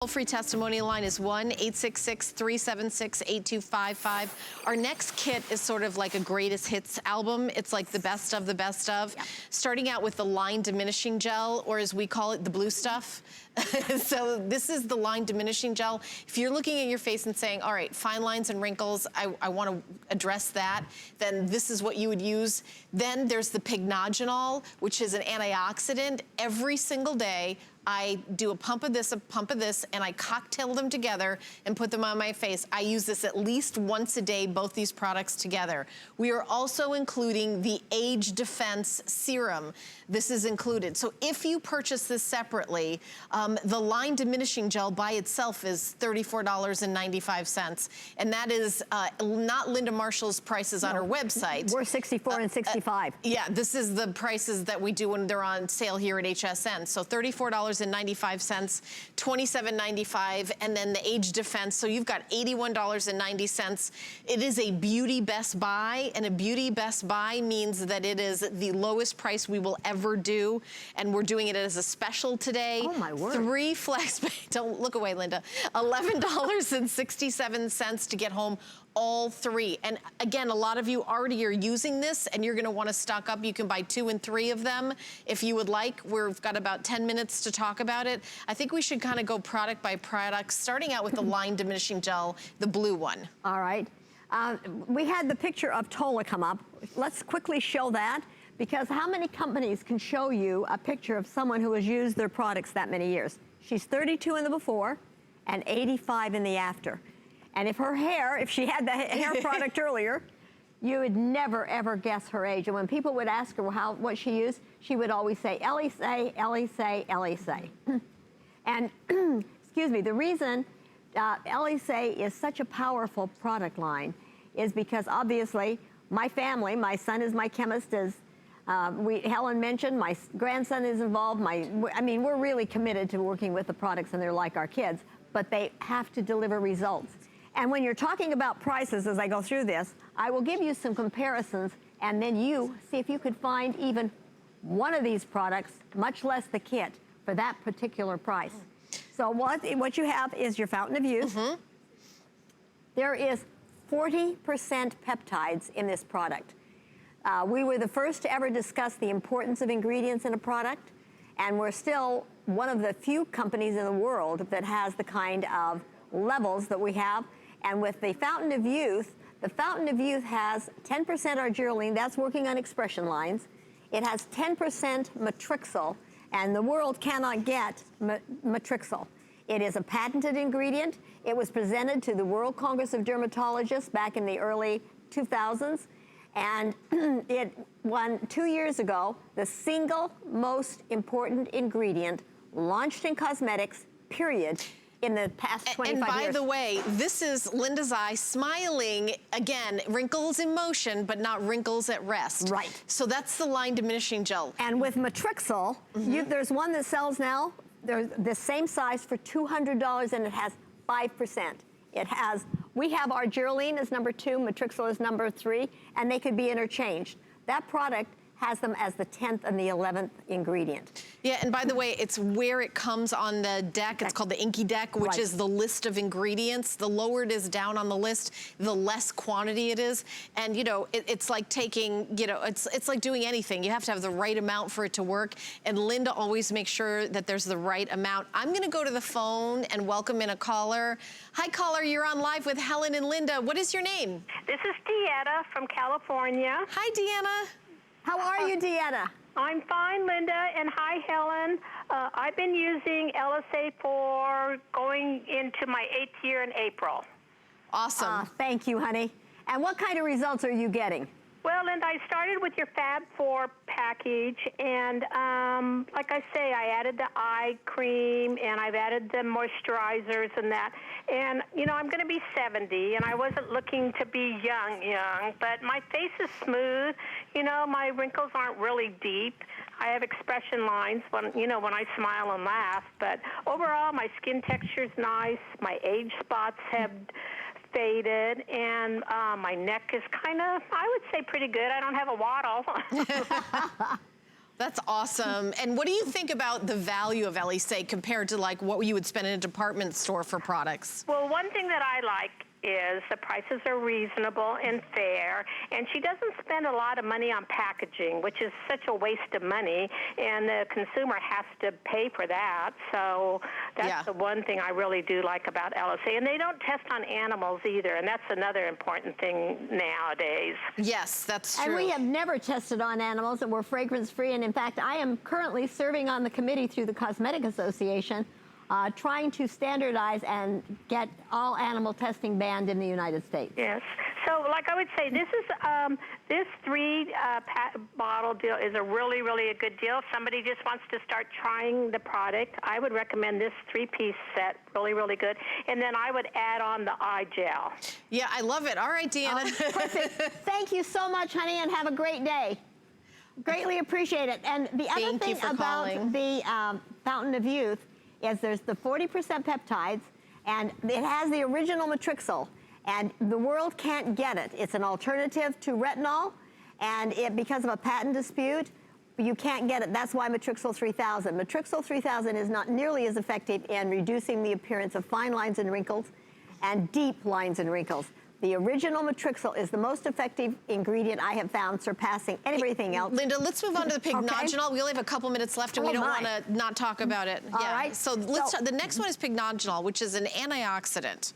Toll-free testimonial line is 1-866-376-8255. Our next kit is sort of like a greatest hits album. It's like the best of the best of. Yep. Starting out with the line diminishing gel, or as we call it, the blue stuff. So this is the line diminishing gel. If you're looking at your face and saying, all right, fine lines and wrinkles, I want to address that, then this is what you would use. Then there's the Pycnogenol, which is an antioxidant. Every single day, I do a pump of this, and I cocktail them together and put them on my face. I use this at least once a day, both these products together. We are also including the Age Defense Serum. This is included. So if you purchase this separately, the line diminishing gel by itself is $34.95. And that is not Linda Marshall's prices on her website. We're 64 and 65. Yeah, this is the prices that we do when they're on sale here at HSN. So $34.95, $27.95, and then the Age Defense. So you've got $81.90. It is a beauty best buy, and a beauty best buy means that it is the lowest price we will ever do, and we're doing it as a special today. Oh my word. 3 flex, don't look away, Linda. $11.67 to get home all 3. And again, a lot of you already are using this, and you're gonna wanna stock up. You can buy 2 and 3 of them if you would like. We've got about 10 minutes to talk about it. I think we should kind of go product by product, starting out with the line diminishing gel, the blue one. All right. We had the picture of Tola come up. Let's quickly show that, because how many companies can show you a picture of someone who has used their products that many years? She's 32 in the before and 85 in the after. And if her hair, if she had the hair product earlier, you would never ever guess her age. And when people would ask her what she used, she would always say, Elyse, Elyse, Elyse. And excuse me, the reason Elyse is such a powerful product line is because obviously my family, my son is my chemist, as Helen mentioned, my grandson is involved. I mean, we're really committed to working with the products, and they're like our kids, but they have to deliver results. And when you're talking about prices, as I go through this, I will give you some comparisons, and then you see if you could find even one of these products, much less the kit, for that particular price. So what you have is your fountain of youth. There is 40% peptides in this product. We were the first to ever discuss the importance of ingredients in a product, and we're still one of the few companies in the world that has the kind of levels that we have. And with the fountain of youth has 10% argireline, that's working on expression lines. It has 10% matrixyl, and the world cannot get matrixyl. It is a patented ingredient. It was presented to the World Congress of Dermatologists back in the early 2000s, and it won 2 years ago the single most important ingredient launched in cosmetics, period, in the past 25 years. And by the way, this is Linda's eye smiling, again, wrinkles in motion, but not wrinkles at rest. Right. So that's the line diminishing gel. And with matrixyl, there's one that sells now, they're the same size for $200, and it has 5%. We have argireline as number 2, matrixyl is number 3, and they could be interchanged. That product has them as the 10th and the 11th ingredient. Yeah, and by the way, it's where it comes on the deck. It's called the Inky Deck, which is the list of ingredients. The lower it is down on the list, the less quantity it is. And you know, it's like taking, you know, it's like doing anything. You have to have the right amount for it to work. And Linda always makes sure that there's the right amount. I'm gonna go to the phone and welcome in a caller. Hi caller, you're on live with Helen and Linda. What is your name? This is Deanna from California. Hi Deanna. How are you, Deanna? I'm fine, Linda, and hi, Helen. I've been using LSA for going into my 8th year in April. Awesome. Thank you, honey. And what kind of results are you getting? Well, Linda, I started with your Fab 4 package, and like I say, I added the eye cream, and I've added the moisturizers and that. And, you know, I'm going to be 70, and I wasn't looking to be young, but my face is smooth. You know, my wrinkles aren't really deep. I have expression lines when, you know, when I smile and laugh. But overall, my skin texture is nice. My age spots have faded, and my neck is kind of, I would say, pretty good. I don't have a waddle. That's awesome. And what do you think about the value of Elyse compared to like what you would spend in a department store for products? Well, one thing that I like is the prices are reasonable and fair, and she doesn't spend a lot of money on packaging, which is such a waste of money, and the consumer has to pay for that. So that's the one thing I really do like about Elyse. And they don't test on animals either, and that's another important thing nowadays. Yes, that's true. And we have never tested on animals, and we're fragrance-free. And in fact, I am currently serving on the committee through the Cosmetic Association, trying to standardize and get all animal testing banned in the United States. Yes. So, like I would say, this is this 3 bottle deal is a really, really a good deal. If somebody just wants to start trying the product, I would recommend this 3-piece set. Really, really good. And then I would add on the eye gel. Yeah, I love it. All right, Deanna. Perfect. Thank you so much, honey, and have a great day. Greatly appreciate it. And the other thing about the Fountain of Youth is there's the 40% peptides, and it has the original matrixyl, and the world can't get it. It's an alternative to retinol, and because of a patent dispute, you can't get it. That's why Matrixyl 3000. Matrixyl 3000 is not nearly as effective in reducing the appearance of fine lines and wrinkles and deep lines and wrinkles. The original Matrixyl is the most effective ingredient I have found, surpassing everything else. Linda, let's move on to the Pycnogenol. We only have a couple minutes left, and we don't want to not talk about it. All right. So the next one is Pycnogenol, which is an antioxidant.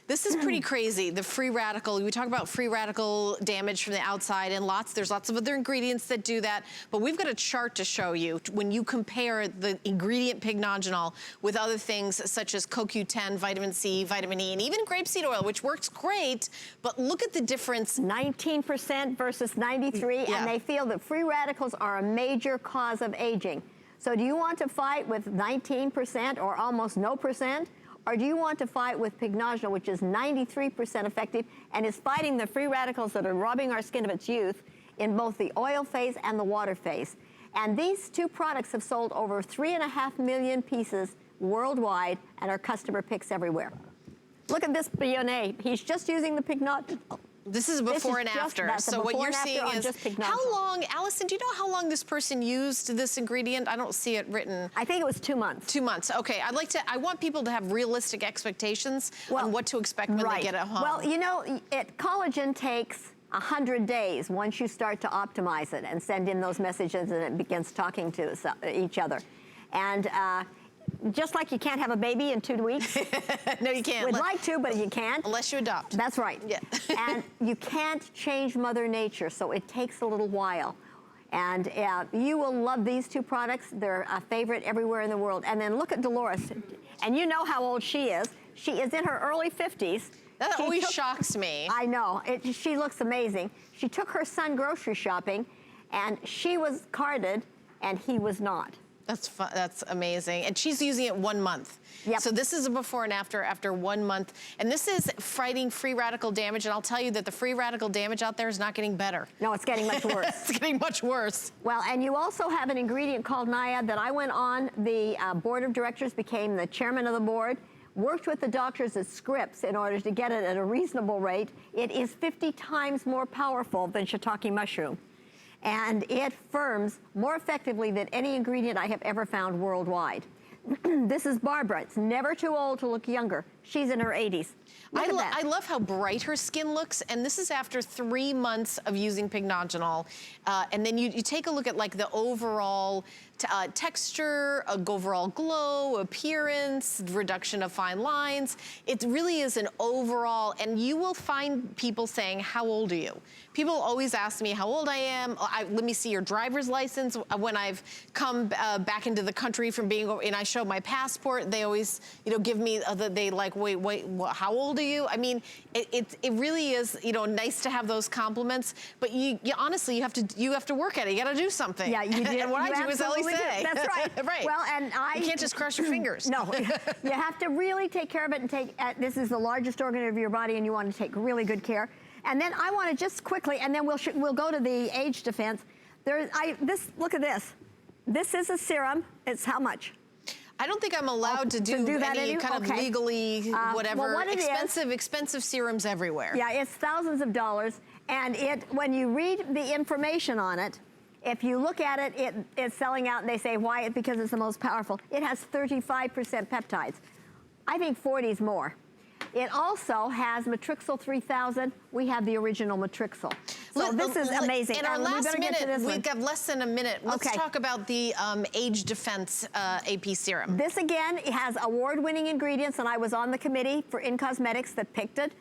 This is pretty crazy, the free radical. We talk about free radical damage from the outside, and there's lots of other ingredients that do that, but we've got a chart to show you when you compare the ingredient Pycnogenol with other things such as CoQ10, vitamin C, vitamin E, and even grapeseed oil, which works great, but look at the difference. 19% versus 93, and they feel that free radicals are a major cause of aging. So do you want to fight with 19% or almost no percent? Or do you want to fight with Pycnogenol, which is 93% effective and is fighting the free radicals that are robbing our skin of its youth in both the oil phase and the water phase? And these 2 products have sold over 3.5 million pieces worldwide and are customer picks everywhere. Look at this Bionnet. He's just using the Pycnogenol. This is before and after. So what you're seeing is how long, Allison, do you know how long this person used this ingredient? I don't see it written. I think it was 2 months. 2 months, okay. I want people to have realistic expectations on what to expect when they get it home. Well, you know, collagen takes 100 days once you start to optimize it and send in those messages and it begins talking to each other. And just like you can't have a baby in 2 weeks. No, you can't. We'd like to, but you can't. Unless you adopt. That's right. Yeah. And you can't change Mother Nature, so it takes a little while. And you will love these 2 products. They're a favorite everywhere in the world. And then look at Dolores. And you know how old she is. She is in her early 50s. That always shocks me. I know. She looks amazing. She took her son grocery shopping, and she was carded, and he was not. That's fun. That's amazing. And she's using it 1 month. Yep. So this is a before and after 1 month. And this is fighting free radical damage. And I'll tell you that the free radical damage out there is not getting better. No, it's getting much worse. It's getting much worse. Well, and you also have an ingredient called Niad that I went on the board of directors, became the chairman of the board, worked with the doctors as scripts in order to get it at a reasonable rate. It is 50 times more powerful than shiitake mushroom. And it firms more effectively than any ingredient I have ever found worldwide. This is Barbara. It's never too old to look younger. She's in her 80s. I love how bright her skin looks, and this is after 3 months of using Pycnogenol. And then you take a look at like the overall texture, overall glow, appearance, reduction of fine lines. It really is an overall, and you will find people saying, how old are you? People always ask me how old I am. Let me see your driver's license. When I've come back into the country from being, and I show my passport, they always, give me, they like, wait, how old are you? I mean, it really is, nice to have those compliments, but you honestly, you have to work at it. You got to do something. Yeah, you do. And what I do is Elyse. That's right. Right. Well, and you can't just cross your fingers. No, you have to really take care of it and this is the largest organ of your body, and you want to take really good care. And then I want to just quickly, and then we'll go to the age defense. Look at this. This is a serum. It's how much? I don't think I'm allowed to do that any kind of legally whatever. Well, expensive serums everywhere. Yeah, it's thousands of dollars, and when you read the information on it, If you look at it, it's selling out, and they say, why? Because it's the most powerful. It has 35% peptides. I think 40 is more. It also has Matrixyl 3000. We have the original Matrixyl. So this is amazing. In our last minute, we've got less than a minute. Let's talk about the Age Defense AP Serum. This, again, has award-winning ingredients, and I was on the committee in cosmetics that picked it.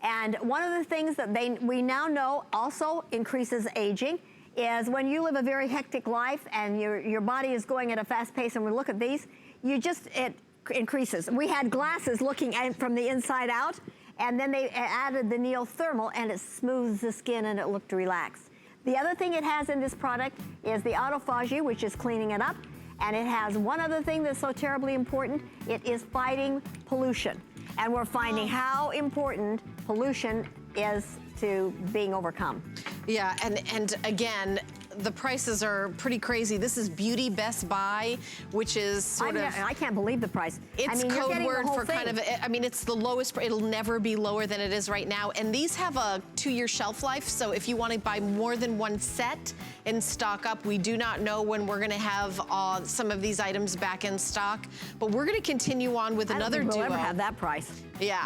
And one of the things that we now know also increases aging is when you live a very hectic life and your body is going at a fast pace, and we look at these, it increases. We had glasses looking at it from the inside out, and then they added the neothermal, and it smooths the skin and it looked relaxed. The other thing it has in this product is the autophagy, which is cleaning it up, and it has one other thing that's so terribly important. It is fighting pollution, and we're finding how important pollution is to being overcome. Yeah, and again, the prices are pretty crazy. This is Beauty Best Buy, which is sort of... I can't believe the price. It's code word for kind of, I mean, it's the lowest, it'll never be lower than it is right now. And these have a 2-year shelf life, so if you want to buy more than one set and stock up, we do not know when we're going to have some of these items back in stock. But we're going to continue on with another duo. We'll ever have that price. Yeah.